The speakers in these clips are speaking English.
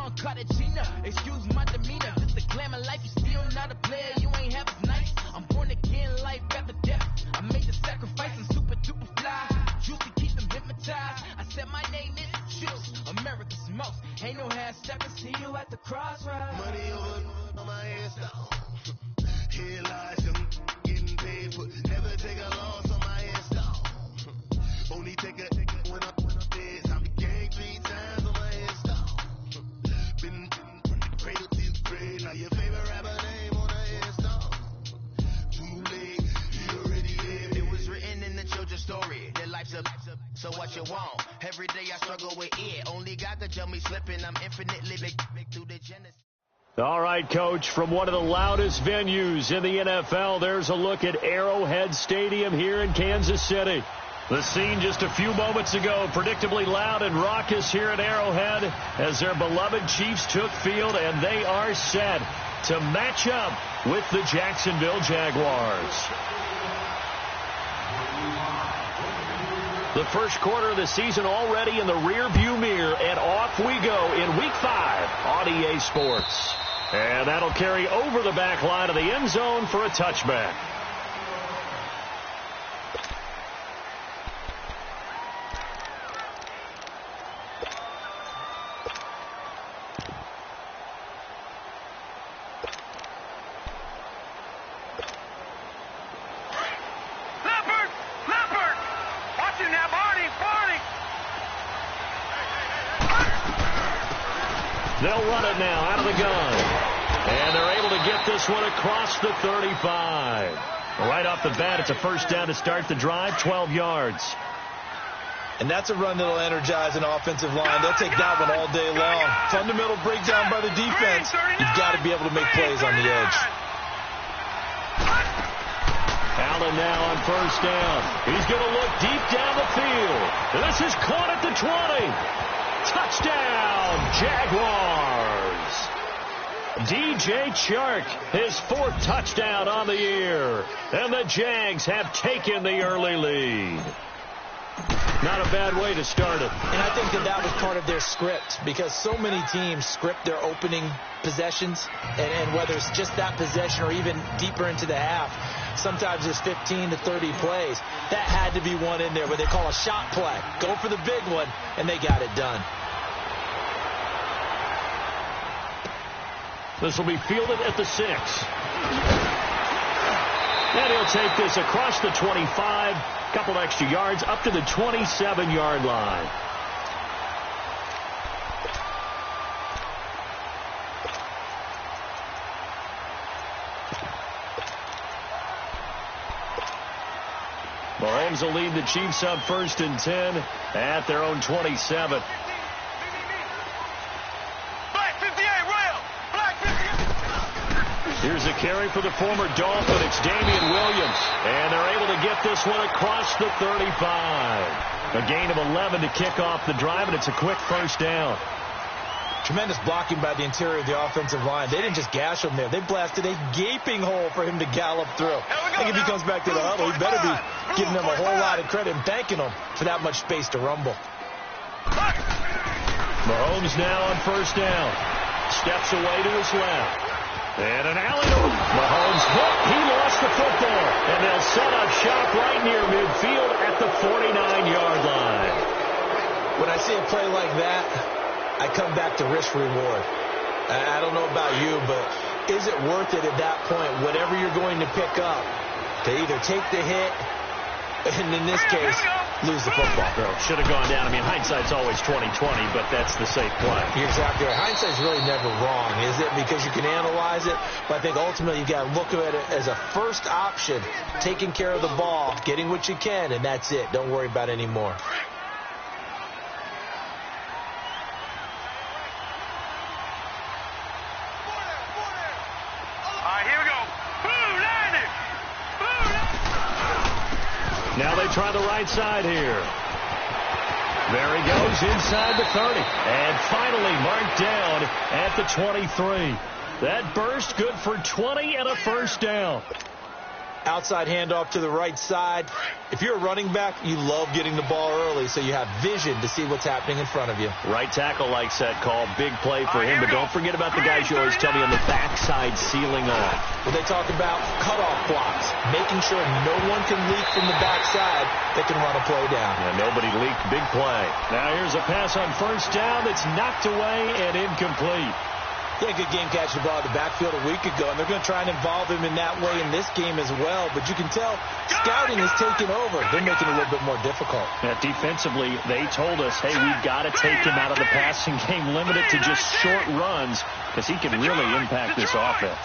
Don Cartagena. Excuse my demeanor, just a glamour life. You still not a player, you ain't half as nice. I'm born again, life after death. I made the sacrifice, I'm super duper fly. Used to keep them hypnotized. I said my name is Juice, America's most. Ain't no half stepping, see you at the crossroads. Money over on my hairstyle. Here lies them getting paid for. Never take a loss on my hairstyle. Only take a when I'm dead. I'm gang 3 times on my hairstyle. Been from the cradle to the grave. Now your favorite rapper name on a hairstyle. Too late, you already there. It was written in the children's story. Their life's up, so what you want? Every day I struggle with it. Only God could tell me slipping. I'm infinitely big through the genesis. All right, Coach, from one of the loudest venues in the NFL, there's a look at Arrowhead Stadium here in Kansas City. The scene just a few moments ago, predictably loud and raucous here at Arrowhead as their beloved Chiefs took field, and they are set to match up with the Jacksonville Jaguars. The first quarter of the season already in the rearview mirror, and off we go in Week 5 on EA Sports. And that'll carry over the back line of the end zone for a touchback. They'll run it now out of the gun. And they're able to get this one across the 35. Right off the bat, it's a first down to start the drive, 12 yards. And that's a run that'll energize an offensive line. They'll take that one all day long. Fundamental breakdown by the defense. You've got to be able to make plays on the edge. Allen now on first down. He's going to look deep down the field. This is caught at the 20. Touchdown, Jaguars. DJ Chark, his 4th touchdown on the year. And the Jags have taken the early lead. Not a bad way to start it. And I think that was part of their script, because so many teams script their opening possessions, and whether it's just that possession or even deeper into the half, sometimes it's 15 to 30 plays. That had to be one in there where they call a shot play. Go for the big one, and they got it done. This will be fielded at the 6. And he'll take this across the 25, couple extra yards, up to the 27-yard line. Mahomes will lead the Chiefs up 1st and 10 at their own 27. Here's a carry for the former Dolphin. It's Damian Williams. And they're able to get this one across the 35. A gain of 11 to kick off the drive, and it's a quick first down. Tremendous blocking by the interior of the offensive line. They didn't just gash him there. They blasted a gaping hole for him to gallop through. I think if he comes back to the huddle, he better be giving them a whole lot of credit and thanking them for that much space to rumble. Mahomes now on first down. Steps away to his left. And an alley-oop. Mahomes hit. He lost the football. And they'll set up shop right near midfield at the 49-yard line. When I see a play like that, I come back to risk-reward. I don't know about you, but is it worth it at that point, whatever you're going to pick up, to either take the hit, and in this case, lose the football? Should have gone down. I mean, hindsight's always 20/20, but that's the safe play. You're exactly right. Hindsight's really never wrong, is it? Because you can analyze it, but I think ultimately you got to look at it as a first option, taking care of the ball, getting what you can, and that's it. Don't worry about any more. Now they try the right side here. There he goes inside the 30. And finally marked down at the 23. That burst good for 20 and a first down. Outside handoff to the right side. If you're a running back, you love getting the ball early so you have vision to see what's happening in front of you. Right tackle likes that call. Big play for him, but don't forget about the guys you always tell me on the backside sealing off. When they talk about cutoff blocks, making sure no one can leak from the backside that can run a play down. Yeah, nobody leaked. Big play. Now here's a pass on first down that's knocked away and incomplete. He had a good game catching the ball at the backfield a week ago, and they're going to try and involve him in that way in this game as well. But you can tell scouting is taking over. They're making it a little bit more difficult. Yeah, defensively, they told us, hey, we've got to take him out of the passing game, limit it to just short runs, because he can really impact this offense.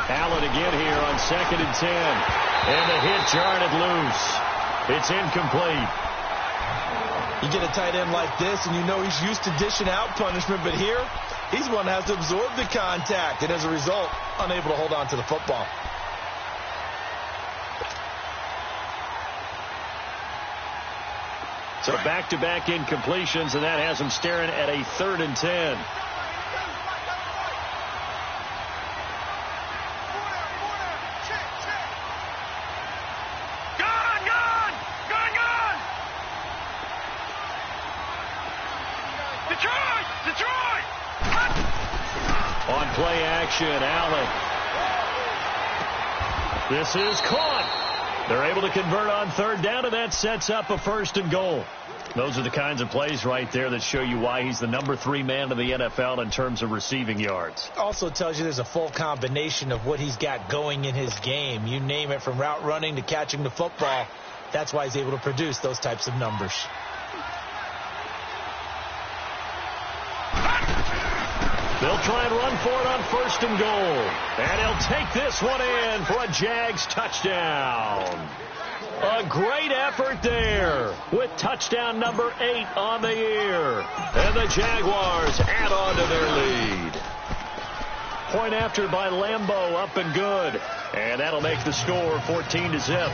Allen again here on 2nd and 10. And the hit jarred it loose. It's incomplete. You get a tight end like this, and you know he's used to dishing out punishment, but here, he's one that has to absorb the contact, and as a result, unable to hold on to the football. So back-to-back incompletions, and that has him staring at a 3rd and 10. On play action, Allen. This is caught. They're able to convert on 3rd down, and that sets up a 1st and goal. Those are the kinds of plays right there that show you why he's the number 3 man in the NFL in terms of receiving yards. Also tells you there's a full combination of what he's got going in his game. You name it, from route running to catching the football. That's why he's able to produce those types of numbers. They'll try and run for it on 1st and goal. And he'll take this one in for a Jags touchdown. A great effort there with touchdown number 8 on the year. And the Jaguars add on to their lead. Point after by Lambeau, up and good. And that'll make the score 14-0.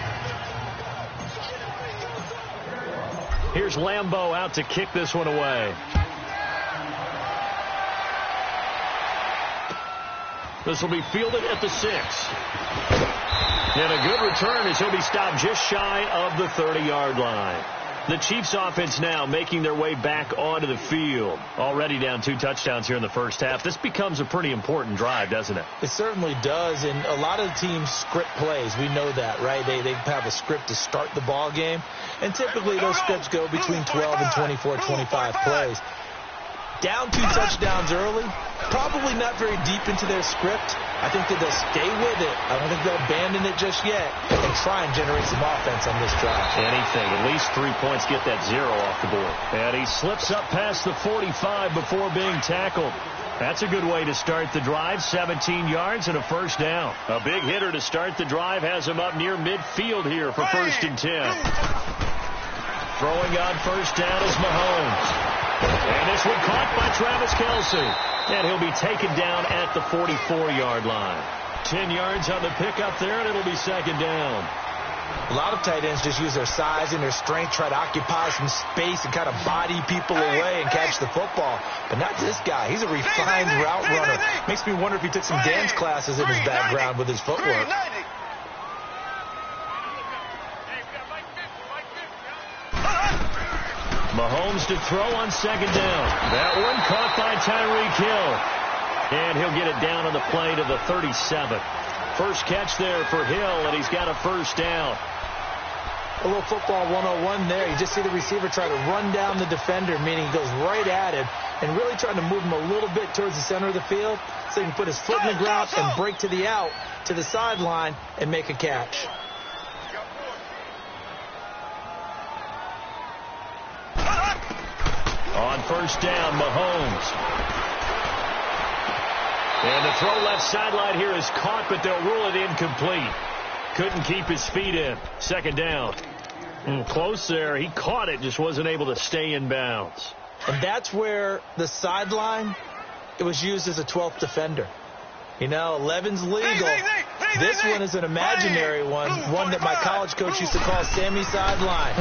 Here's Lambeau out to kick this one away. This will be fielded at the 6. And a good return as he'll be stopped just shy of the 30-yard line. The Chiefs offense now making their way back onto the field. Already down 2 touchdowns here in the first half. This becomes a pretty important drive, doesn't it? It certainly does, and a lot of teams script plays. We know that, right? They have a script to start the ball game, and typically those scripts go between 12 and 24, 25 plays. Down 2 touchdowns early, probably not very deep into their script. I think that they'll stay with it. I don't think they'll abandon it just yet and try and generate some offense on this drive. Anything. At least 3 points, get that 0 off the board. And he slips up past the 45 before being tackled. That's a good way to start the drive. 17 yards and a 1st down. A big hitter to start the drive has him up near midfield here for 1st and 10. Throwing on 1st down is Mahomes. And this one caught by Travis Kelce. And he'll be taken down at the 44-yard line. 10 yards on the pickup there, and it'll be 2nd down. A lot of tight ends just use their size and their strength, try to occupy some space and kind of body people away and catch the football. But not this guy. He's a refined route runner. Makes me wonder if he took some dance classes in his background with his footwork. Mahomes to throw on 2nd down. That one caught by Tyreek Hill. And he'll get it down on the play to the 37. First catch there for Hill, and he's got a 1st down. A little football 101 there. You just see the receiver try to run down the defender, meaning he goes right at him and really trying to move him a little bit towards the center of the field so he can put his foot in the ground and break to the out, to the sideline, and make a catch. On 1st down, Mahomes. And the throw left sideline here is caught, but they'll rule it incomplete. Couldn't keep his feet in. 2nd down. Close there. He caught it, just wasn't able to stay in bounds. And that's where the sideline, it was used as a 12th defender. You know, 11's legal. This one is an imaginary one that my college coach used to call Sammy Sideline.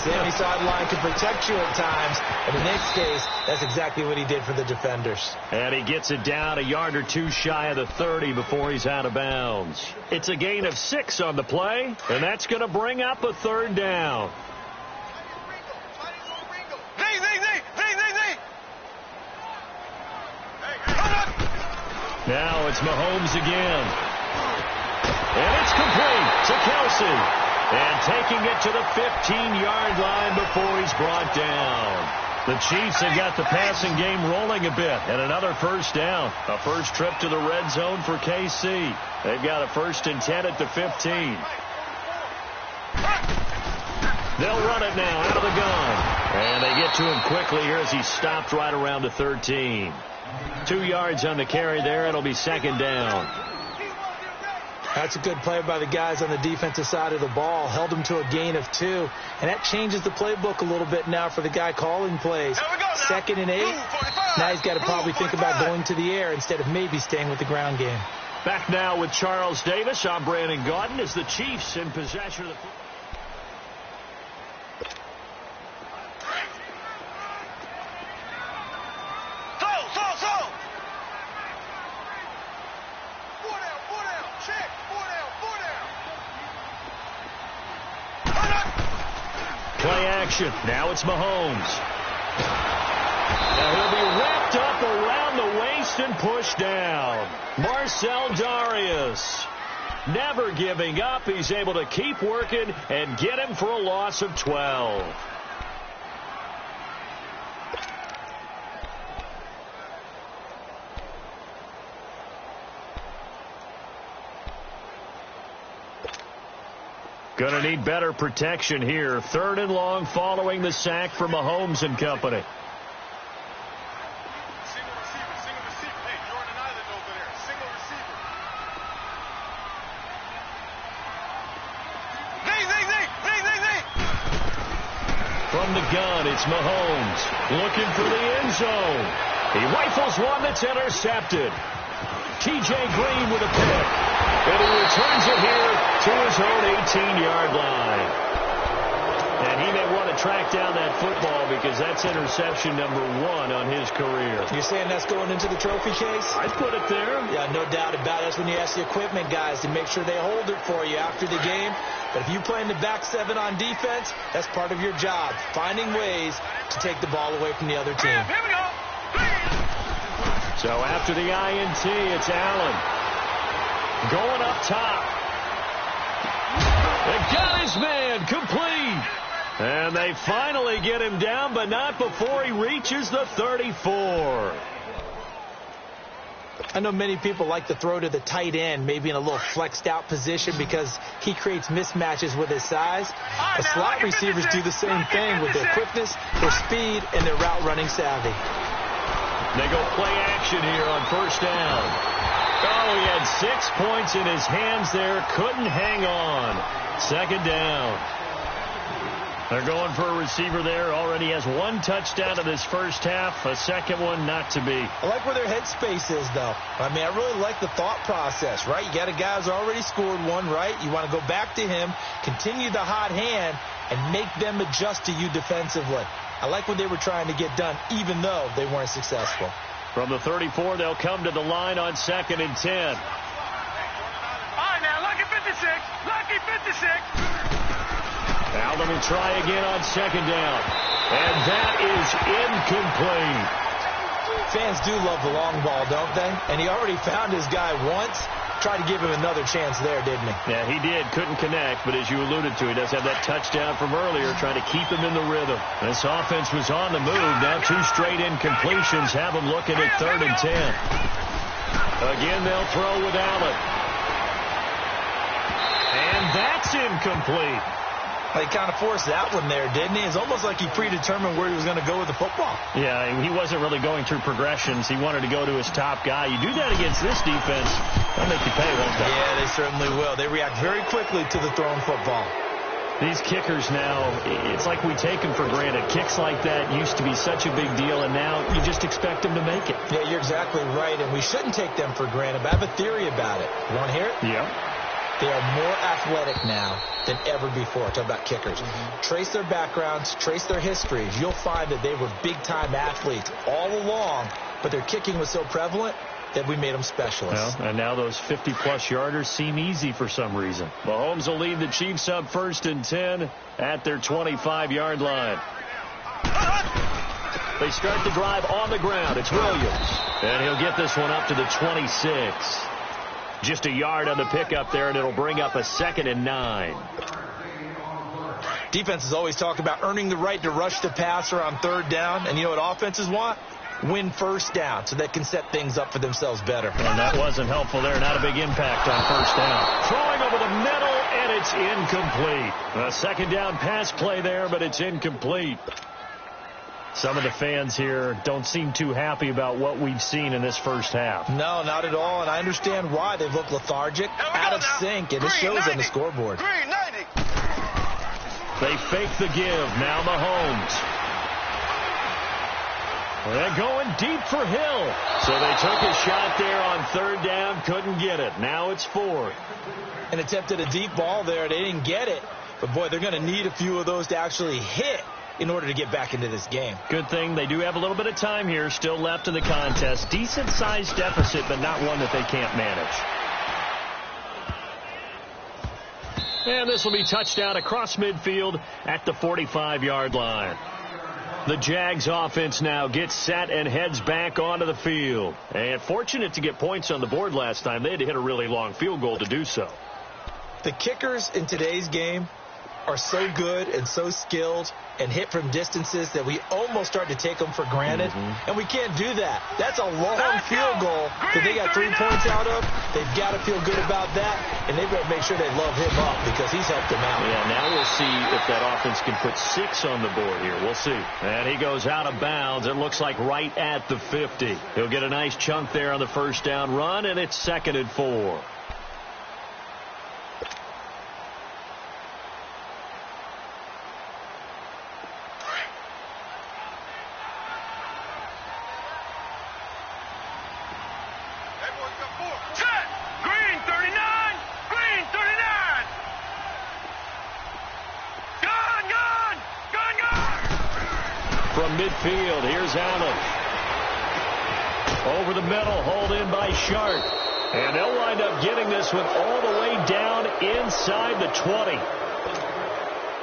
Sammy Sideline can protect you at times, and in this case, that's exactly what he did for the defenders. And he gets it down a yard or two shy of the 30 before he's out of bounds. It's a gain of 6 on the play, and that's going to bring up a third down. Now it's Mahomes again. And it's complete to Kelsey. And taking it to the 15-yard line before he's brought down. The Chiefs have got the passing game rolling a bit. And another first down. A first trip to the red zone for KC. They've got a 1st and 10 at the 15. They'll run it now out of the gun. And they get to him quickly here as he stopped right around the 13. 2 yards on the carry there. It'll be 2nd down. That's a good play by the guys on the defensive side of the ball. Held them to a gain of 2. And that changes the playbook a little bit now for the guy calling plays. 2nd and 8. Now he's got to probably think about going to the air instead of maybe staying with the ground game. Back now with Charles Davis. I'm Brandon Gaudin as the Chiefs in possession of the football. Play action. Now it's Mahomes. Now he'll be wrapped up around the waist and pushed down. Marcel Darius. Never giving up. He's able to keep working and get him for a loss of 12. Going to need better protection here. 3rd and long following the sack from Mahomes and company. Single receiver. Hey, Jordan Island over there. Single receiver. From the gun, it's Mahomes looking for the end zone. He rifles one that's intercepted. T.J. Green with a pick. And he returns it here to his own 18-yard line. And he may want to track down that football because that's interception number 1 on his career. You're saying that's going into the trophy case? I'd put it there. Yeah, no doubt about it. That's when you ask the equipment guys to make sure they hold it for you after the game. But if you play in the back 7 on defense, that's part of your job, finding ways to take the ball away from the other team. Here we go. So after the INT, it's Allen. Going up top. They got his man complete. And they finally get him down, but not before he reaches the 34. I know many people like to throw to the tight end, maybe in a little flexed out position because he creates mismatches with his size. The slot receivers do the same thing with their quickness, their speed, and their route running savvy. They go play action here on 1st down. Oh, he had 6 points in his hands there. Couldn't hang on. 2nd down. They're going for a receiver there. Already has 1 touchdown in this first half. A second one not to be. I like where their headspace is, though. I mean, I really like the thought process, right? You got a guy who's already scored 1, right? You want to go back to him, continue the hot hand, and make them adjust to you defensively. I like what they were trying to get done, even though they weren't successful. From the 34, they'll come to the line on 2nd and 10. All right, now, lucky 56. Lucky 56. Allen will try again on 2nd down. And that is incomplete. Fans do love the long ball, don't they? And he already found his guy once. Tried to give him another chance there, didn't he? Yeah, he did. Couldn't connect, but as you alluded to, he does have that touchdown from earlier, trying to keep him in the rhythm. This offense was on the move. Now 2 straight incompletions have him looking at 3rd and 10. Again, they'll throw with Allen. And that's incomplete. He kind of forced that one there, didn't he? It's almost like he predetermined where he was going to go with the football. Yeah, he wasn't really going through progressions. He wanted to go to his top guy. You do that against this defense, they'll make you pay, won't they? Yeah, they certainly will. They react very quickly to the thrown football. These kickers now, it's like we take them for granted. Kicks like that used to be such a big deal, and now you just expect them to make it. Yeah, you're exactly right, and we shouldn't take them for granted. But I have a theory about it. You want to hear it? Yeah. They are more athletic now than ever before. Talk about kickers. Trace their backgrounds, trace their histories. You'll find that they were big-time athletes all along, but their kicking was so prevalent that we made them specialists. Well, and now those 50-plus yarders seem easy for some reason. Mahomes will lead the Chiefs up 1st and 10 at their 25-yard line. They start the drive on the ground. It's Williams. And he'll get this one up to the 26. Just a yard on the pickup there, and it'll bring up a 2nd and 9. Defenses always talk about earning the right to rush the passer on 3rd down. And you know what offenses want? Win 1st down so they can set things up for themselves better. And that wasn't helpful there. Not a big impact on 1st down. Throwing over the middle, and it's incomplete. A 2nd down pass play there, but it's incomplete. Some of the fans here don't seem too happy about what we've seen in this first half. No, not at all, and I understand why. They've looked lethargic, out of sync, and it shows on the scoreboard. They fake the give. Now Mahomes. They're going deep for Hill. So they took a shot there on 3rd down, couldn't get it. Now it's 4th. And attempted a deep ball there. They didn't get it. But, boy, they're going to need a few of those to actually hit in order to get back into this game. Good thing they do have a little bit of time here still left in the contest. Decent-sized deficit, but not one that they can't manage. And this will be touchdown across midfield at the 45-yard line. The Jags offense now gets set and heads back onto the field. And fortunate to get points on the board last time. They had to hit a really long field goal to do so. The kickers in today's game are so good and so skilled and hit from distances that we almost start to take them for granted. And we can't do that. That's a long field goal that they got 3 points out of. They've got to feel good about that, and they've got to make sure they love him up because he's helped them out. Yeah, now we'll see if that offense can put 6 on the board here. We'll see. And he goes out of bounds. It looks like right at the 50. He'll get a nice chunk there on the 1st down run, and it's 2nd and 4. Midfield, here's Allen. Over the middle, hauled in by Sharp. And they'll wind up getting this one all the way down inside the 20.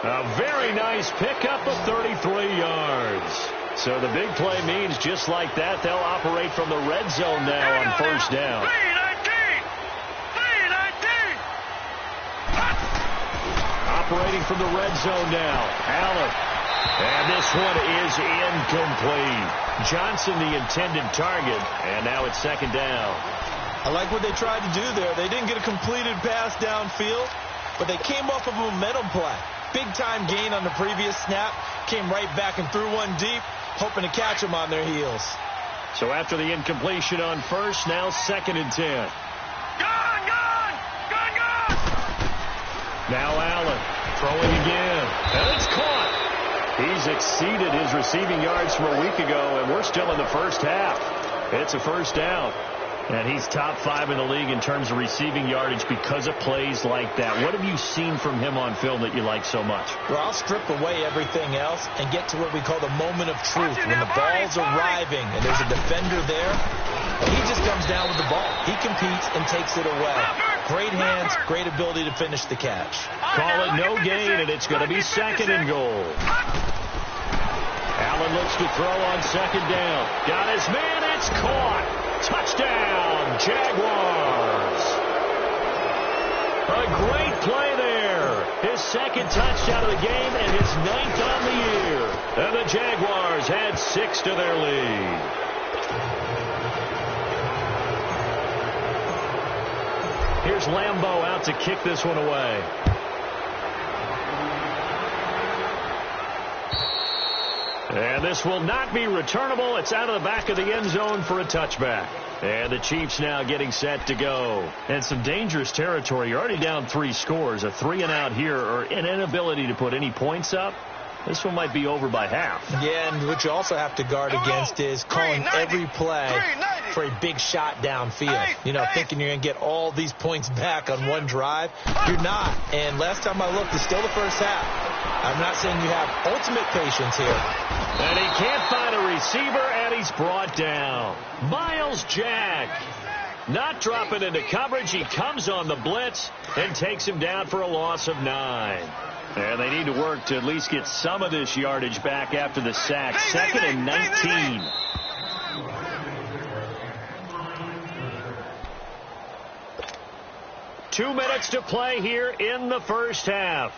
A very nice pickup of 33 yards. So the big play means just like that, they'll operate from the red zone now on 1st down. Operating from the red zone now, Allen. And this one is incomplete. Johnson, the intended target, and now it's 2nd down. I like what they tried to do there. They didn't get a completed pass downfield, but they came off of a momentum play. Big-time gain on the previous snap, came right back and threw one deep, hoping to catch them on their heels. So after the incompletion on 1st, now 2nd and 10. Gone! Now Allen throwing again, and it's caught. He's exceeded his receiving yards from a week ago, and we're still in the 1st half. It's a 1st down. And he's top 5 in the league in terms of receiving yardage because of plays like that. What have you seen from him on film that you like so much? Well, I'll strip away everything else and get to what we call the moment of truth. When the ball's arriving and there's a defender there, he just comes down with the ball. He competes and takes it away. Great hands, great ability to finish the catch. Call it no gain, and it's going to be 2nd and goal. Allen looks to throw on 2nd down. Got his man, it's caught. Touchdown, Jaguars. A great play there. His 2nd touchdown of the game and his 9th on the year. And the Jaguars had 6 to their lead. Here's Lambeau out to kick this one away. And this will not be returnable. It's out of the back of the end zone for a touchback. And the Chiefs now getting set to go. And some dangerous territory. You're already down 3 scores. A 3-and-out here, or an inability to put any points up. This one might be over by half. Yeah, and what you also have to guard against is calling every play for a big shot downfield. You know, thinking you're going to get all these points back on one drive. You're not. And last time I looked, it's still the first half. I'm not saying you have ultimate patience here. And he can't find a receiver, and he's brought down. Miles Jack not dropping into coverage. He comes on the blitz and takes him down for a loss of 9. And they need to work to at least get some of this yardage back after the sack. 2nd and 19. Two minutes to play here in the first half.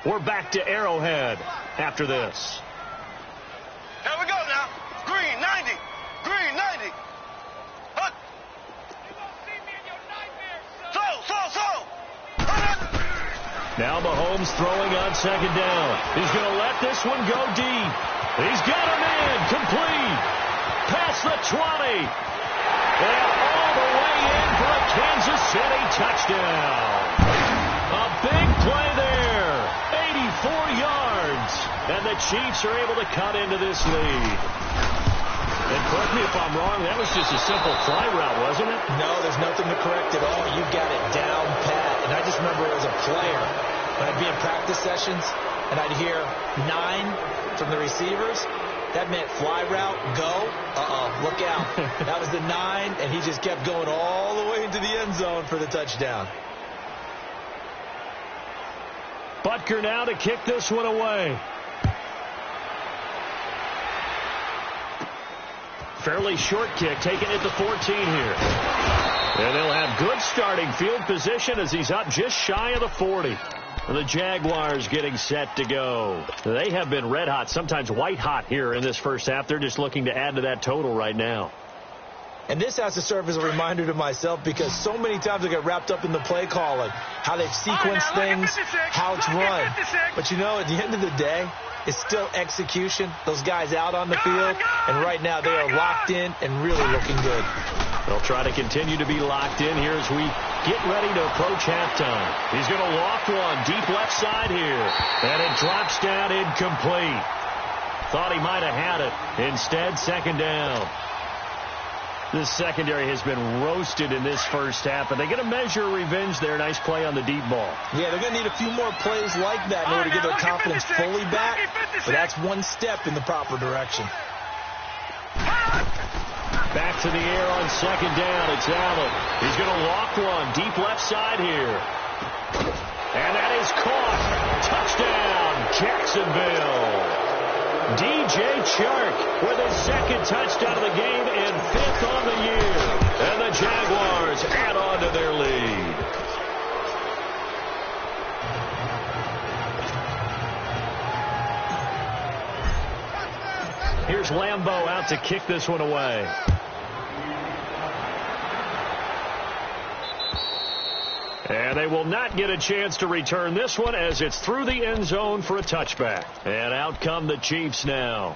We're back to Arrowhead after this. Here we go now. Green 90. Green 90. Look. You won't see me in your nightmares, son. Now Mahomes throwing on 2nd down. He's going to let this one go deep. He's got a man complete. Past the 20. And all the way in for a Kansas City touchdown. A big play there. 84 yards. And the Chiefs are able to cut into this lead. And correct me if I'm wrong, that was just a simple fly route, wasn't it? No, there's nothing to correct at all. You got it down pat. And I just remember as a player, when I'd be in practice sessions, and I'd hear 9 from the receivers, that meant fly route, go. Look out. That was the 9, and he just kept going all the way into the end zone for the touchdown. Butker now to kick this one away. Fairly short kick, taking it to 14 here. And they'll have good starting field position as he's up just shy of the 40. The Jaguars getting set to go. They have been red hot, sometimes white hot here in this first half. They're just looking to add to that total right now. And this has to serve as a reminder to myself because so many times I get wrapped up in the play calling, how they've sequenced things, how it's run. But you know, at the end of the day, it's still execution. Those guys out on the field, and right now they are locked in and really looking good. They'll try to continue to be locked in here as we get ready to approach halftime. He's going to loft one deep left side here, and it drops down incomplete. Thought he might have had it. Instead, 2nd down. This secondary has been roasted in this first half, and they're going to measure revenge there. Nice play on the deep ball. Yeah, they're going to need a few more plays like that in order to get their confidence fully back, but that's one step in the proper direction. Back to the air on 2nd down. It's Allen. He's going to loft one deep left side here. And that is caught. Touchdown, Jacksonville. DJ Chark with his 2nd touchdown of the game and 5th on the year. And the Jaguars add on to their lead. Here's Lambeau out to kick this one away. And they will not get a chance to return this one as it's through the end zone for a touchback. And out come the Chiefs now.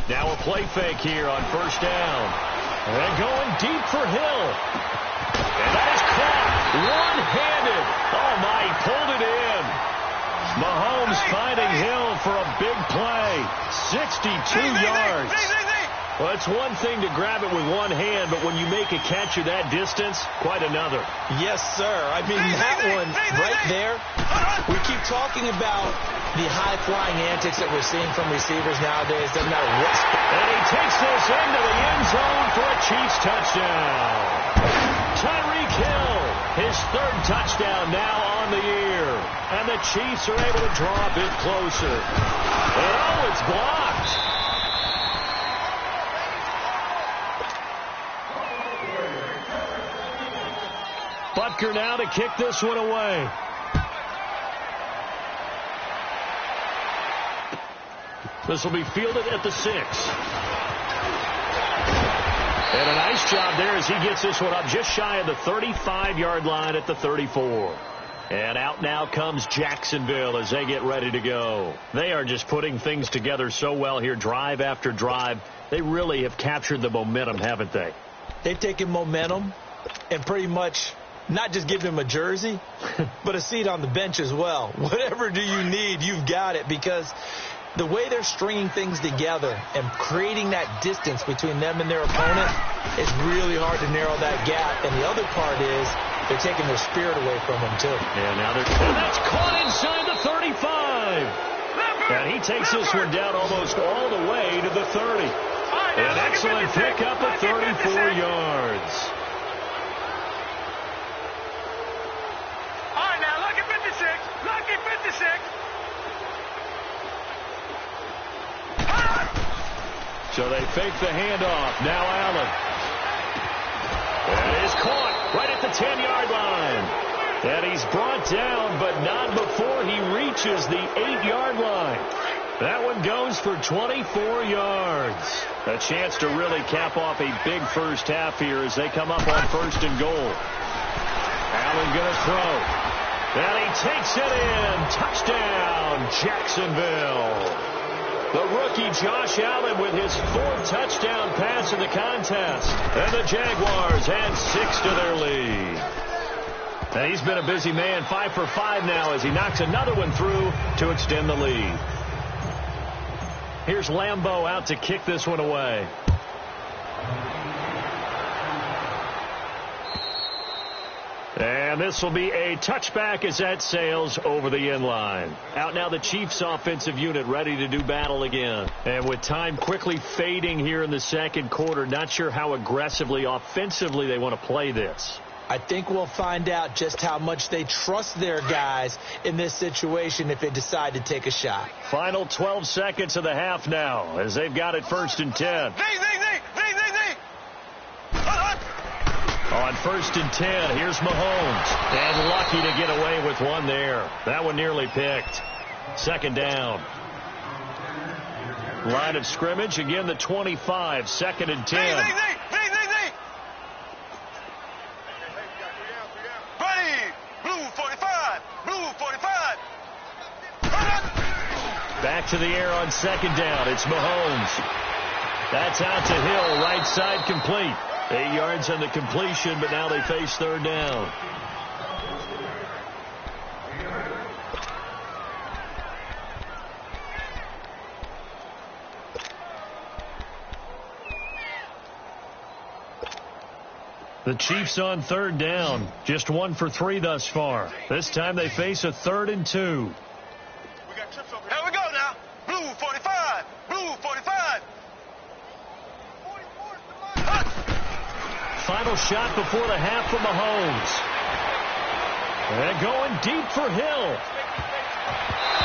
Now a play fake here on 1st down. And going deep for Hill. And that is caught. One-handed. Oh, my, he pulled it in. Mahomes finding Hill for a big play. 62 yards. Well, it's one thing to grab it with one hand, but when you make a catch of that distance, quite another. Yes, sir. I mean, that one right there, we keep talking about the high-flying antics that we're seeing from receivers nowadays. Doesn't matter what. And he takes this into the end zone for a Chiefs touchdown. Tyreek Hill, his 3rd touchdown now on the year. And the Chiefs are able to draw a bit closer. And oh, it's blocked. Butker now to kick this one away. This will be fielded at the 6. And a nice job there as he gets this one up just shy of the 35-yard line at the 34. And out now comes Jacksonville as they get ready to go. They are just putting things together so well here, drive after drive. They really have captured the momentum, haven't they? They've taken momentum and pretty much not just given him a jersey, but a seat on the bench as well. Whatever do you need, you've got it, because the way they're stringing things together and creating that distance between them and their opponent is really hard to narrow that gap. And the other part is they're taking their spirit away from them, too. Yeah, now and that's caught inside the 35. And he takes this one down almost all the way to the 30. An excellent pickup of 34 yards. All right, now, look at 56. Look at 56. So they fake the handoff. Now Allen. And is caught right at the 10-yard line. And he's brought down, but not before he reaches the 8-yard line. That one goes for 24 yards. A chance to really cap off a big first half here as they come up on 1st and goal. Allen going to throw. And he takes it in. Touchdown, Jacksonville. The rookie Josh Allen with his 4th touchdown pass in the contest. And the Jaguars add 6 to their lead. And he's been a busy man, 5 for 5 now as he knocks another one through to extend the lead. Here's Lambeau out to kick this one away. And this will be a touchback as that sails over the end line. Out now the Chiefs offensive unit ready to do battle again. And with time quickly fading here in the second quarter, not sure how aggressively, offensively they want to play this. I think we'll find out just how much they trust their guys in this situation if they decide to take a shot. Final 12 seconds of the half now as they've got it 1st and 10. On 1st and 10, here's Mahomes. And lucky to get away with one there. That one nearly picked. 2nd down. Line of scrimmage, again the 25, 2nd and 10. Ready, blue 45, blue 45. Back to the air on 2nd down. It's Mahomes. That's out to Hill, right side complete. 8 yards on the completion, but now they face 3rd down. The Chiefs on 3rd down. Just 1 for 3 thus far. This time they face a 3rd and 2. We got trips over here. Here we go now. Blue 45, blue 45. Final shot before the half for Mahomes. And going deep for Hill.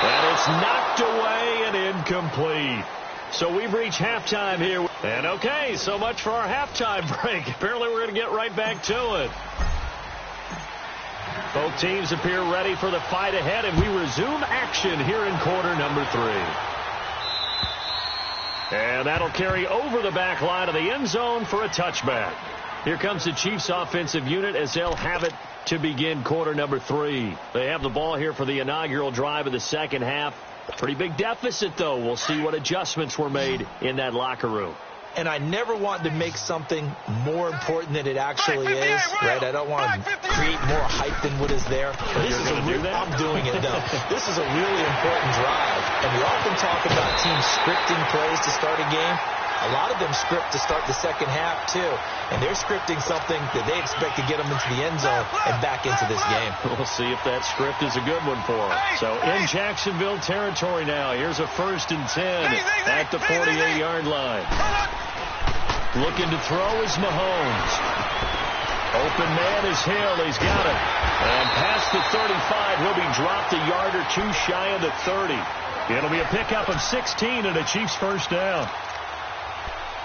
And it's knocked away and incomplete. So we've reached halftime here. And okay, so much for our halftime break. Apparently we're going to get right back to it. Both teams appear ready for the fight ahead, and we resume action here in quarter number 3. And that'll carry over the back line of the end zone for a touchback. Here comes the Chiefs offensive unit as they'll have it to begin quarter number 3. They have the ball here for the inaugural drive of the second half. Pretty big deficit, though. We'll see what adjustments were made in that locker room. And I never want to make something more important than it actually is, right? I don't want to create more hype than what is there. But this is I'm doing it, though. This is a really important drive. And we often talk about teams scripting plays to start a game. A lot of them script to start the second half, too. And they're scripting something that they expect to get them into the end zone and back into this game. We'll see if that script is a good one for them. So in Jacksonville territory now, here's a 1st and 10 at the 48-yard line. Looking to throw is Mahomes. Open man is Hill. He's got it. And past the 35, he'll be dropped a yard or two shy of the 30. It'll be a pickup of 16 and a Chiefs first down.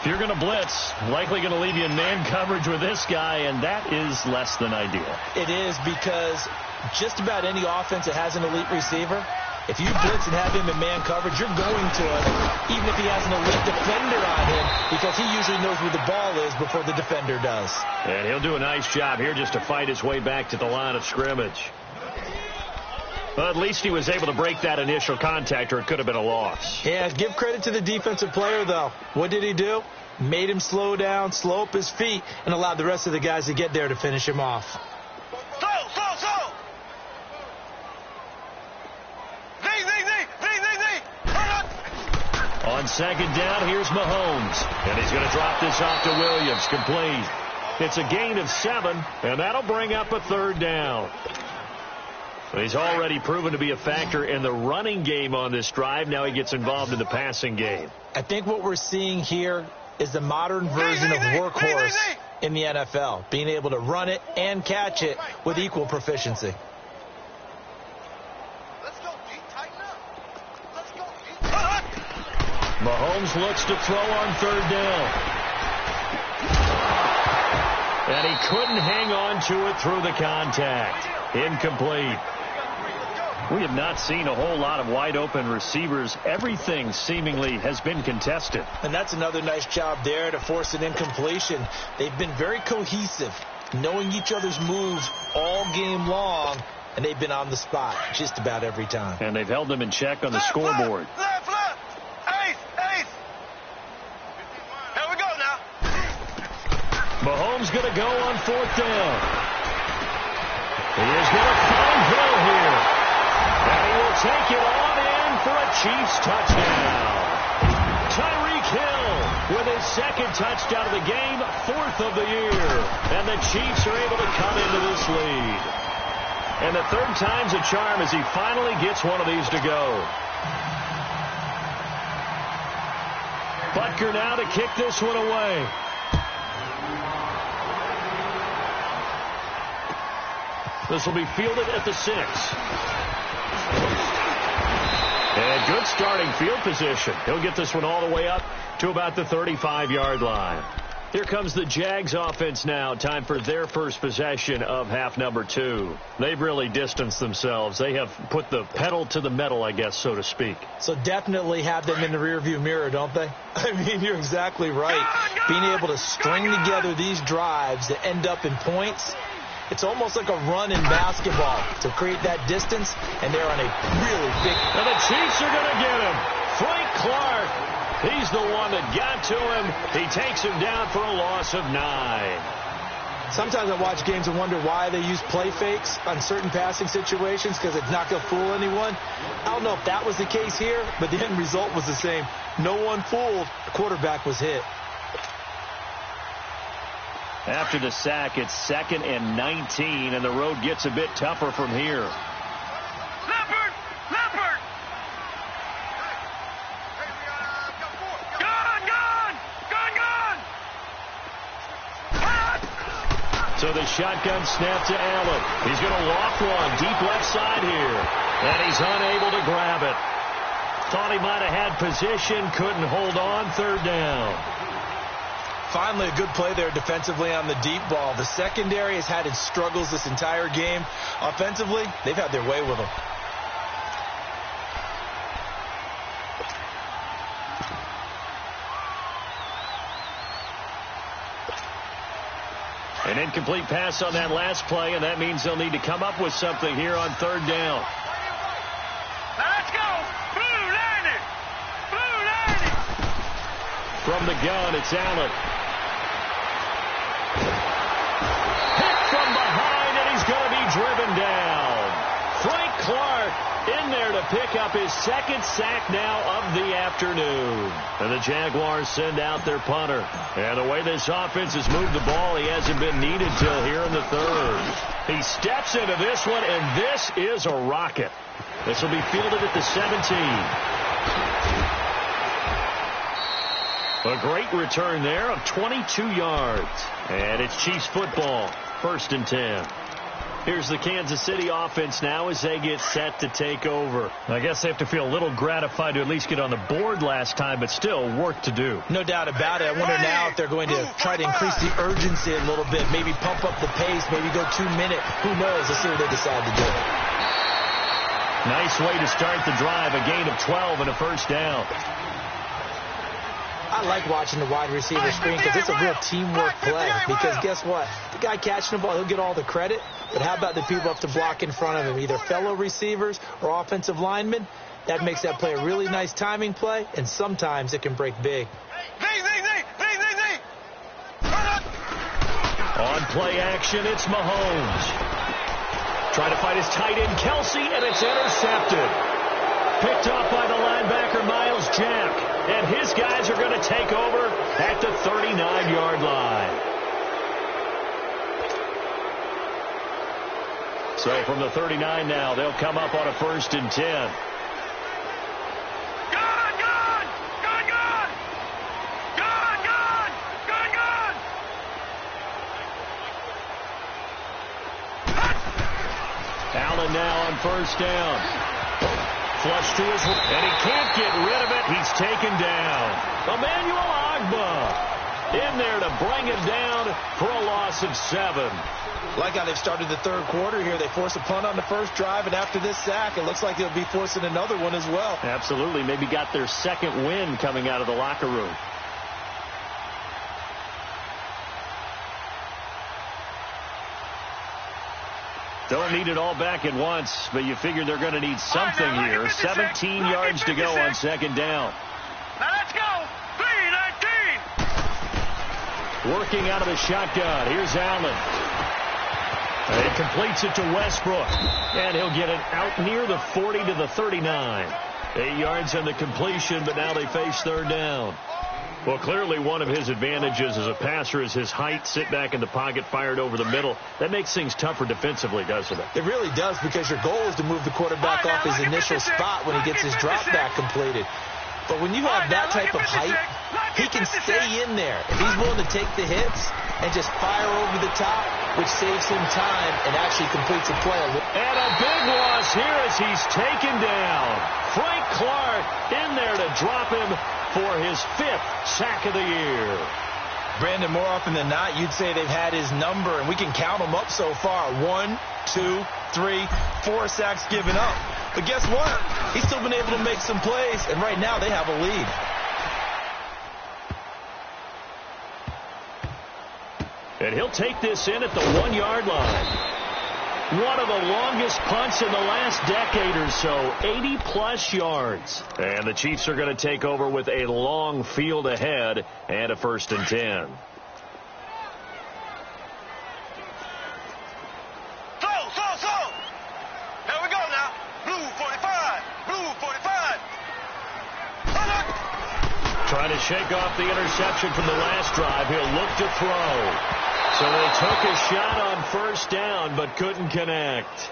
If you're going to blitz, likely going to leave you in man coverage with this guy, and that is less than ideal. It is, because just about any offense that has an elite receiver, if you blitz and have him in man coverage, you're going to him, even if he has an elite defender on him, because he usually knows where the ball is before the defender does. And he'll do a nice job here just to fight his way back to the line of scrimmage. But at least he was able to break that initial contact, or it could have been a loss. Yeah, give credit to the defensive player, though. What did he do? Made him slow down, slow up his feet, and allowed the rest of the guys to get there to finish him off. On second down, here's Mahomes. And he's going to drop this off to Williams. Complete. It's a gain of 7, and that'll bring up a third down. He's already proven to be a factor in the running game on this drive. Now he gets involved in the passing game. I think what we're seeing here is the modern version of workhorse in the NFL, being able to run it and catch it with equal proficiency. Mahomes looks to throw on third down. And he couldn't hang on to it through the contact. Incomplete. We have not seen a whole lot of wide-open receivers. Everything seemingly has been contested. And that's another nice job there to force an incompletion. They've been very cohesive, knowing each other's moves all game long, and they've been on the spot just about every time. And they've held them in check on the scoreboard. Left. Ace. Here we go now. Mahomes going to go on fourth down. He is going to find Hill here. And he will take it on in for a Chiefs touchdown. Tyreek Hill with his second touchdown of the game, 4th of the year. And the Chiefs are able to come into this lead. And the third time's a charm as he finally gets one of these to go. Butker now to kick this one away. This will be fielded at the 6. And good starting field position. He'll get this one all the way up to about the 35-yard line. Here comes the Jags offense now. Time for their first possession of half number 2. They've really distanced themselves. They have put the pedal to the metal, I guess, so to speak. So definitely have them in the rearview mirror, don't they? I mean, you're exactly right. Being able to string together these drives that end up in points, it's almost like a run in basketball to create that distance, and they're on a really big... And the Chiefs are going to get him. Frank Clark. He's the one that got to him. He takes him down for a loss of 9. Sometimes I watch games and wonder why they use play fakes on certain passing situations, because it's not going to fool anyone. I don't know if that was the case here, but the end result was the same. No one fooled. The quarterback was hit. After the sack, it's 2nd and 19, and the road gets a bit tougher from here. Leopard! So the shotgun snap to Allen. He's going to loft one deep left side here. And he's unable to grab it. Thought he might have had position, couldn't hold on, 3rd down. Finally a good play there defensively on the deep ball. The secondary has had its struggles this entire game. Offensively, they've had their way with them. An incomplete pass on that last play, and that means they'll need to come up with something here on 3rd down. Let's go! Blue landing! From the gun, it's Allen. Hit from behind, and he's going to be driven down. Frank Clark in there to pick up his 2nd sack now of the afternoon. And the Jaguars send out their punter. And the way this offense has moved the ball, he hasn't been needed till here in the 3rd. He steps into this one, and this is a rocket. This will be fielded at the 17. A great return there of 22 yards. And it's Chiefs football, 1st and 10. Here's the Kansas City offense now as they get set to take over. I guess they have to feel a little gratified to at least get on the board last time, but still work to do. No doubt about it. I wonder now if they're going to try to increase the urgency a little bit, maybe pump up the pace, maybe go 2-minute. Who knows? Let's see what they decide to do. Nice way to start the drive, a gain of 12 and a 1st down. I like watching the wide receiver screen because it's a real teamwork play. Because guess what? The guy catching the ball, he'll get all the credit. But how about the people up to block in front of him, either fellow receivers or offensive linemen? That makes that play a really nice timing play, and sometimes it can break big. On play action, it's Mahomes. Trying to fight his tight end, Kelsey, and it's intercepted. Picked off by the linebacker, Miles Jack. And his guys are going to take over at the 39-yard line. So from the 39 now, they'll come up on a 1st and 10. Allen now on 1st down. Flush to his, and he can't get rid of it. He's taken down. Emmanuel Ogbah in there to bring him down for a loss of 7. Like how they've started the 3rd quarter here. They force a punt on the 1st drive, and after this sack, it looks like they'll be forcing another one as well. Absolutely. Maybe got their 2nd win coming out of the locker room. Don't need it all back at once, but you figure they're going to need something here. 17 yards to go on 2nd down. Now let's go. 3-19. Working out of the shotgun. Here's Allen. And he completes it to Westbrook. And he'll get it out near the 40 to the 39. 8 yards on the completion, but now they face 3rd down. Well, clearly one of his advantages as a passer is his height. Sit back in the pocket, fired over the middle. That makes things tougher defensively, doesn't it? It really does, because your goal is to move the quarterback off his initial spot when he gets his drop back completed. But when you have that type of height, he can stay in there. If he's willing to take the hits and just fire over the top, which saves him time and actually completes a play. And a big loss here as he's taken down. Frank Clark in there to drop him for his 5th sack of the year. Brandon, more often than not, you'd say they've had his number, and we can count them up so far. 1, 2, 3, 4 sacks given up. But guess what? He's still been able to make some plays, and right now they have a lead. And he'll take this in at the 1-yard line. One of the longest punts in the last decade or so, 80-plus yards. And the Chiefs are going to take over with a long field ahead and a 1st and 10. Here we go now. Blue 45. Blue 45. Trying to shake off the interception from the last drive. He'll look to throw. So they took a shot on 1st down, but couldn't connect.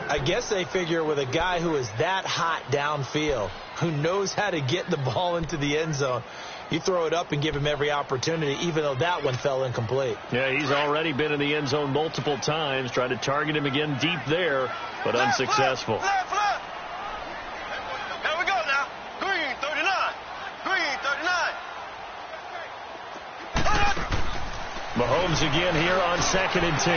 I guess they figure with a guy who is that hot downfield, who knows how to get the ball into the end zone, you throw it up and give him every opportunity, even though that one fell incomplete. Yeah, he's already been in the end zone multiple times, trying to target him again deep there, but unsuccessful. Left. Here we go now. Green 39. Green 39. Mahomes again here on 2nd and 10.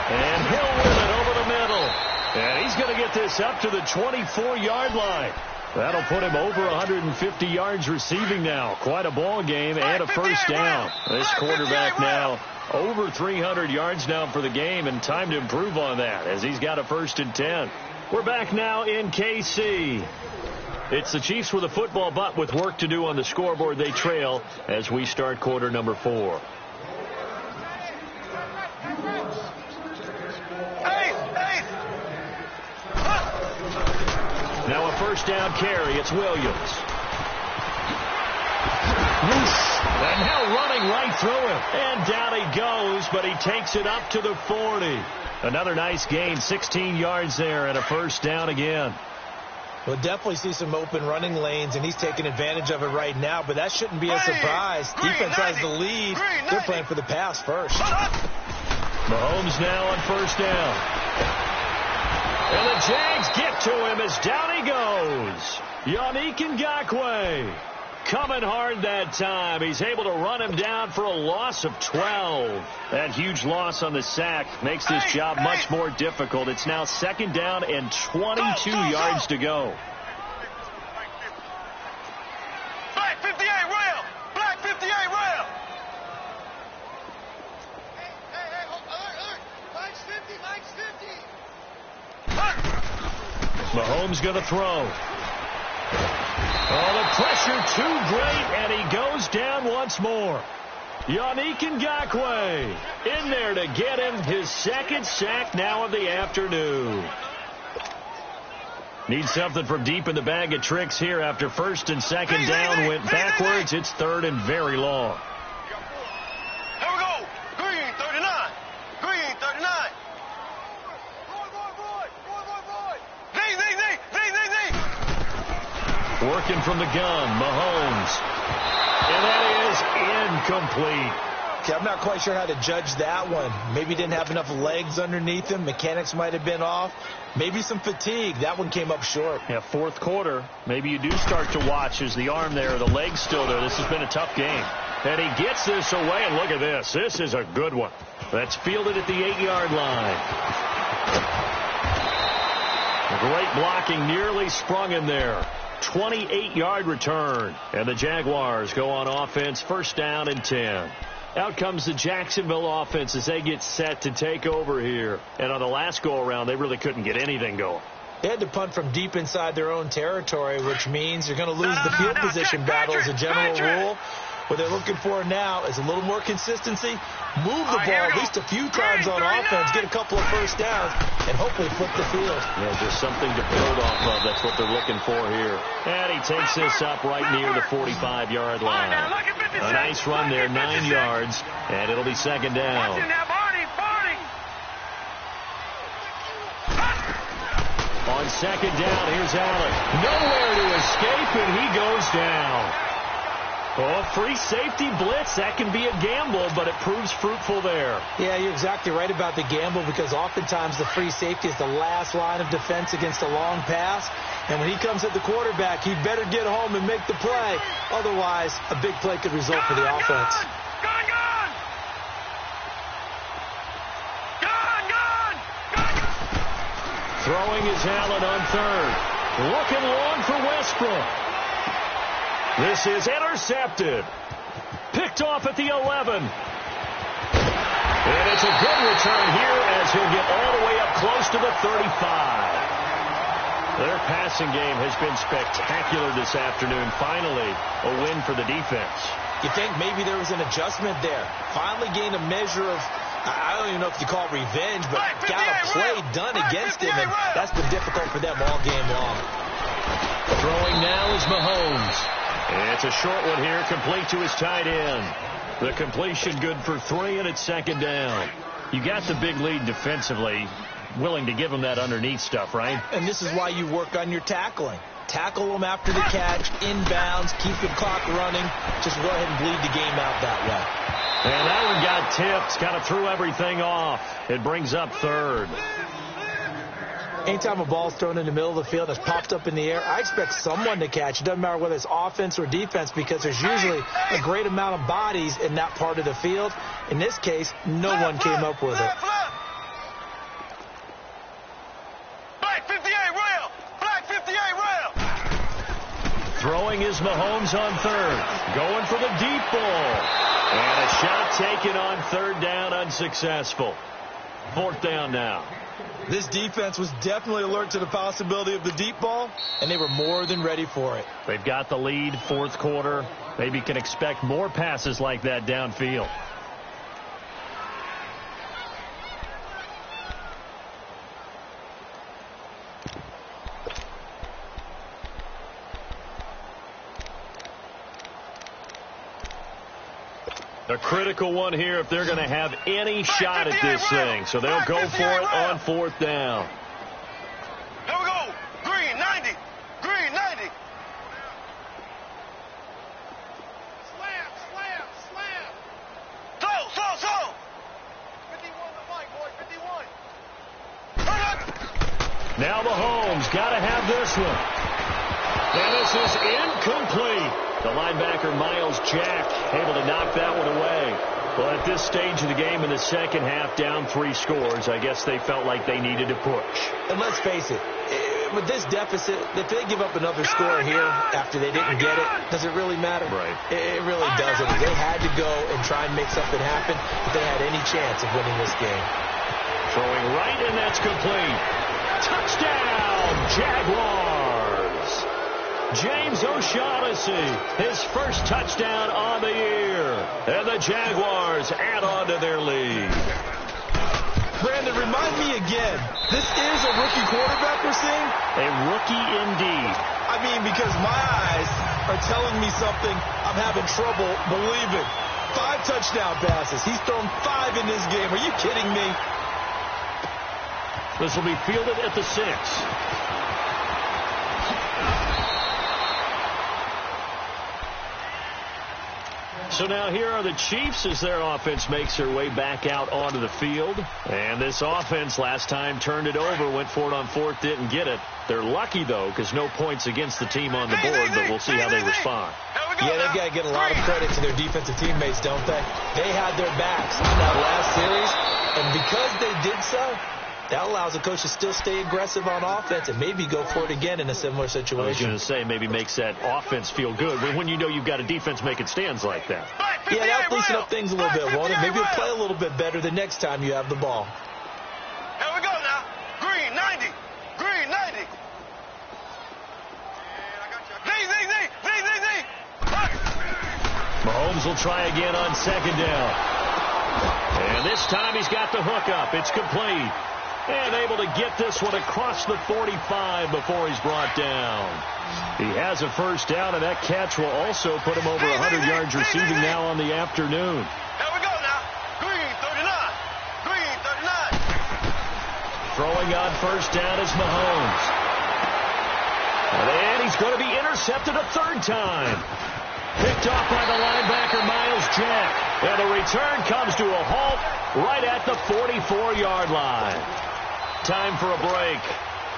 And he'll win it over the middle. And he's going to get this up to the 24-yard line. That'll put him over 150 yards receiving now. Quite a ball game and a 1st down. This quarterback now over 300 yards now for the game, and time to improve on that as he's got a 1st and 10. We're back now in KC. It's the Chiefs with a football, but with work to do on the scoreboard. They trail as we start quarter number 4. Now a 1st down carry. It's Williams. And now running right through him. And down he goes, but he takes it up to the 40. Another nice gain, 16 yards there, and a 1st down again. We'll definitely see some open running lanes, and he's taking advantage of it right now, but that shouldn't be a surprise. Defense has the lead. They're playing for the pass first. Mahomes now on first down. And the Jags get to him as down he goes. Yannick Ngakoue coming hard that time. He's able to run him down for a loss of 12. That huge loss on the sack makes this job much more difficult. It's now second down and 22 yards to go. Black 58 rail. Black 58 rail. Hey, alert. Mike's 50. Mahomes going to throw. Oh, the pressure too great, and he goes down once more. Yannick Ngakoue in there to get him his second sack now of the afternoon. Needs something from deep in the bag of tricks here after first and second down went backwards. It's third and very long. Here we go. Green 39. Green 39. Working from the gun, Mahomes. And that is incomplete. Okay, I'm not quite sure how to judge that one. Maybe didn't have enough legs underneath him. Mechanics might have been off. Maybe some fatigue. That one came up short. Yeah, fourth quarter. Maybe you do start to watch as the arm there, the leg's still there. This has been a tough game. And he gets this away, and look at this. This is a good one. That's fielded at the 8-yard line. Great blocking, nearly sprung him there. 28-yard return. And the Jaguars go on offense, first down and 10. Out comes the Jacksonville offense as they get set to take over here. And on the last go-around, they really couldn't get anything going. They had to punt from deep inside their own territory, which means you're going to lose the field position battle as a general rule. What they're looking for now is a little more consistency, move the ball at least a few times on offense, get a couple of first downs, and hopefully flip the field. Yeah, just something to build off of. That's what they're looking for here. And he takes this up right near the 45-yard line. A nice run there, 9 yards, and it'll be second down. On second down, here's Allen. Nowhere to escape, and he goes down. Oh, free safety blitz. That can be a gamble, but it proves fruitful there. Yeah, you're exactly right about the gamble because oftentimes the free safety is the last line of defense against a long pass. And when he comes at the quarterback, he better get home and make the play. Otherwise, a big play could result for the offense. Throwing is Allen on third. Looking long for Westbrook. This is intercepted. Picked off at the 11. And it's a good return here as he'll get all the way up close to the 35. Their passing game has been spectacular this afternoon. Finally, a win for the defense. You think maybe there was an adjustment there. Finally gained a measure of, I don't even know if you call it revenge, but got a play done against him, and that's been difficult for them all game long. Throwing now is Mahomes. And it's a short one here, complete to his tight end. The completion good for 3, and it's second down. You got the big lead defensively, willing to give him that underneath stuff, right? And this is why you work on your tackling. Tackle them after the catch, inbounds, keep the clock running. Just go ahead and bleed the game out that way. And that one got tipped, kind of threw everything off. It brings up third. Anytime a ball's thrown in the middle of the field that's popped up in the air, I expect someone to catch. It doesn't matter whether it's offense or defense because there's usually a great amount of bodies in that part of the field. In this case, no one came up with it. Black 58 rail! Black 58 rail! Throwing is Mahomes on third. Going for the deep ball. And a shot taken on third down, unsuccessful. Fourth down now. This defense was definitely alert to the possibility of the deep ball, and they were more than ready for it. They've got the lead, fourth quarter. Maybe can expect more passes like that downfield. A critical one here if they're going to have any shot at this thing. So they'll go for it on fourth down. Here we go. Green 90. He's got to have this one. And this is incomplete. The linebacker, Miles Jack, able to knock that one away. Well, at this stage of the game in the second half, down 3 scores, I guess they felt like they needed to push. And let's face it, with this deficit, if they give up another score here after they didn't get it, does it really matter? Right. It really doesn't. They had to go and try and make something happen if they had any chance of winning this game. Throwing right, and that's complete. Touchdown, Jaguars. James O'Shaughnessy, his first touchdown on the year. And the Jaguars add on to their lead. Brandon, remind me again, this is a rookie quarterback we're seeing? A rookie indeed. I mean, because my eyes are telling me something I'm having trouble believing. 5 touchdown passes. He's thrown 5 in this game. Are you kidding me? This will be fielded at the 6. So now here are the Chiefs as their offense makes their way back out onto the field. And this offense last time turned it over, went for it on 4th, didn't get it. They're lucky, though, because no points against the team on the board, but we'll see how they respond. Yeah, they've got to get a lot of credit to their defensive teammates, don't they? They had their backs in that last series, and because they did so, that allows the coach to still stay aggressive on offense and maybe go for it again in a similar situation. I was going to say, maybe makes that offense feel good when you know you've got a defense making stands like that. Yeah, that'll loosen up things a little bit, won't it? Maybe you'll play a little bit better the next time you have the ball. Here we go now. Green, 90. Green, 90. Z. Mahomes will try again on 2nd down. And this time he's got the hook up. It's complete. And able to get this one across the 45 before he's brought down. He has a first down, and that catch will also put him over 100 yards receiving now on the afternoon. Here we go now. Green, 39. Green, 39. Throwing on first down is Mahomes. And he's going to be intercepted a 3rd time. Picked off by the linebacker, Miles Jack. And the return comes to a halt right at the 44-yard line. Time for a break.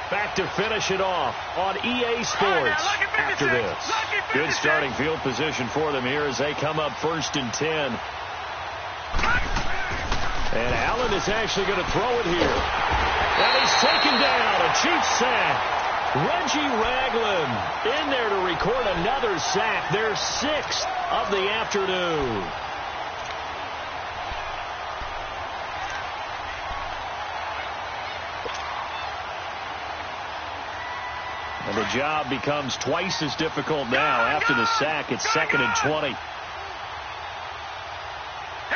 Back to finish it off on EA Sports after this. Good starting field position for them here as they come up 1st and 10. And Allen is actually going to throw it here. And he's taken down. A Chiefs sack. Reggie Ragland in there to record another sack. Their 6th of the afternoon. And the job becomes twice as difficult now after the sack. It's 2nd and 20. Here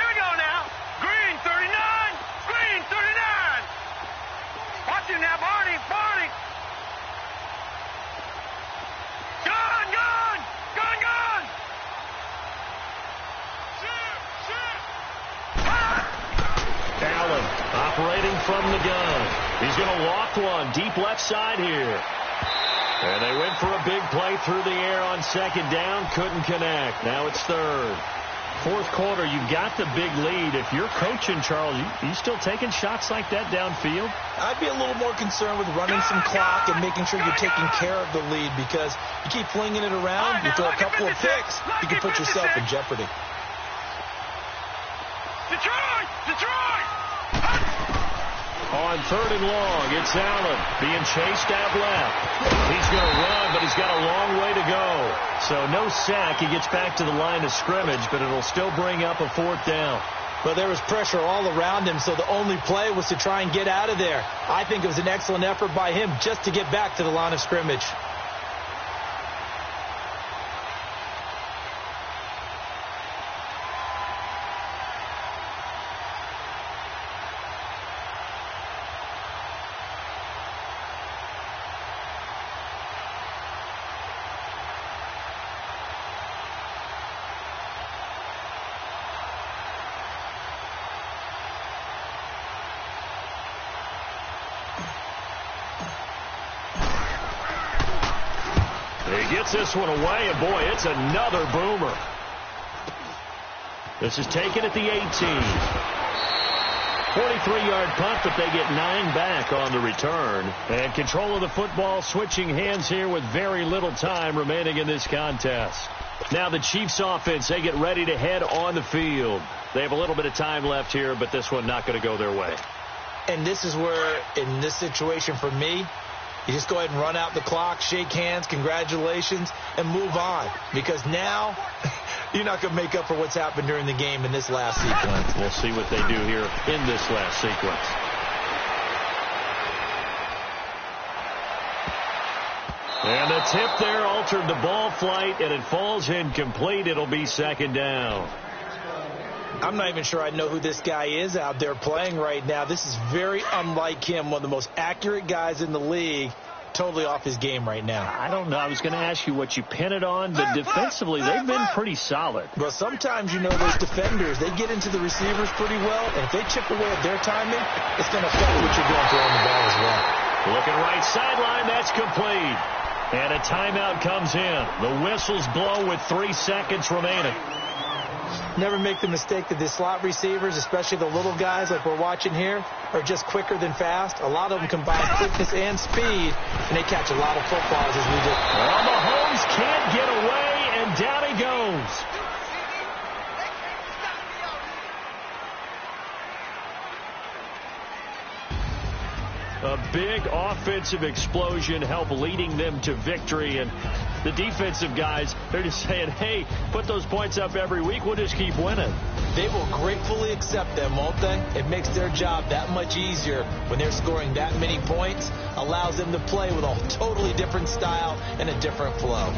we go now. Green, 39. Green, 39. Watch him now, Barney. Gun. Shoot. Allen operating from the gun. He's going to walk one deep left side here. And they went for a big play through the air on 2nd down. Couldn't connect. Now it's 3rd. 4th quarter, you got the big lead. If you're coaching, Charles, you still taking shots like that downfield? I'd be a little more concerned with running some clock and making sure you're taking care of the lead, because you keep flinging it around, you throw a couple of picks, you can put yourself in jeopardy. Detroit! On 3rd and long, it's Allen being chased out left. He's going to run, but he's got a long way to go. So no sack. He gets back to the line of scrimmage, but it'll still bring up a 4th down. But there was pressure all around him, so the only play was to try and get out of there. I think it was an excellent effort by him just to get back to the line of scrimmage. He gets this one away, and boy, it's another boomer. This is taken at the 18. 43-yard punt, but they get 9 back on the return. And control of the football switching hands here with very little time remaining in this contest. Now the Chiefs offense, they get ready to head on the field. They have a little bit of time left here, but this one not going to go their way. And this is where, in this situation for me, you just go ahead and run out the clock, shake hands, congratulations, and move on. Because now you're not going to make up for what's happened during the game in this last sequence. We'll see what they do here in this last sequence. And the tip there altered the ball flight, and it falls incomplete. It'll be second down. I'm not even sure I know who this guy is out there playing right now. This is very unlike him, one of the most accurate guys in the league. Totally off his game right now. I don't know. I was going to ask you what you pin it on, but defensively, they've been pretty solid. Well, sometimes, you know, those defenders, they get into the receivers pretty well, and if they chip away at their timing, it's going to affect what you're doing throwing the ball as well. Looking right sideline, that's complete. And a timeout comes in. The whistles blow with 3 seconds remaining. Never make the mistake that the slot receivers, especially the little guys like we're watching here, are just quicker than fast. A lot of them combine quickness and speed, and they catch a lot of footballs as we do. Well, Mahomes can't get away, and down he goes. A big offensive explosion helped leading them to victory, and the defensive guys, they're just saying, hey, put those points up every week, we'll just keep winning. They will gratefully accept them, won't they? It makes their job that much easier when they're scoring that many points, allows them to play with a totally different style and a different flow.